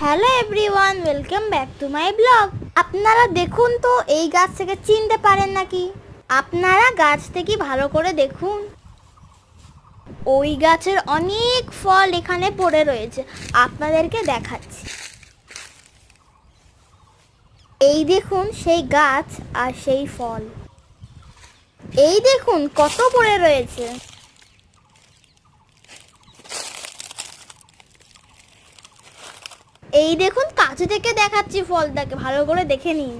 Hello everyone, welcome back to my blog. আপনারা দেখুন তো এই গাছ থেকে চিনতে পারেন নাকি? আপনারা গাছ থেকে ভালো করে দেখুন, ওই গাছের অনেক ফল এখানে পড়ে রয়েছে। আপনাদেরকে দেখাচ্ছি। এই দেখুন সেই গাছ আর সেই ফল। এই দেখুন কত পড়ে রয়েছে। এই দেখুন কাছে থেকে দেখাচ্ছি ফলটাকে, ভালো করে দেখে নিন।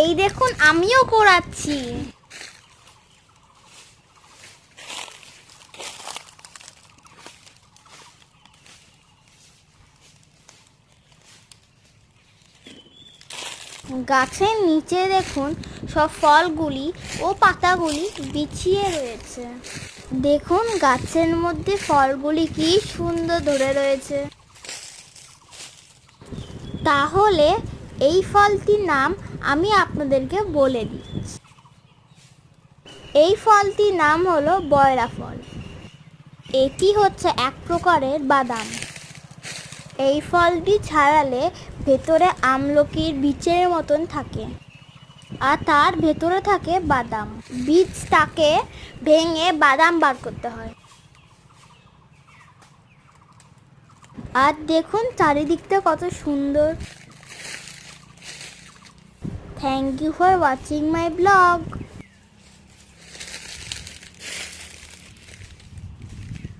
এই দেখুন আমিও কোরাচ্ছি। গাছের নিচে দেখুন সব ফলগুলি ও পাতাগুলি বিছিয়ে রয়েছে। দেখুন গাছের মধ্যে ফলগুলি কি সুন্দর ধরে রয়েছে। তাহলে এই ফলটির নাম আমি আপনাদেরকে বলে দিচ্ছি। এই ফলটির নাম হলো বয়রা ফল। এটি হচ্ছে এক প্রকারের বাদাম। এই ফলটি ছাড়ালে ভেতরে আমলকির বীজের মতন থাকে, আর তার ভেতরে থাকে বাদাম। বীজটাকে ভেঙে বাদাম বার করতে হয়। আর দেখুন চারিদিকটা কত সুন্দর। Thank you for watching my blog.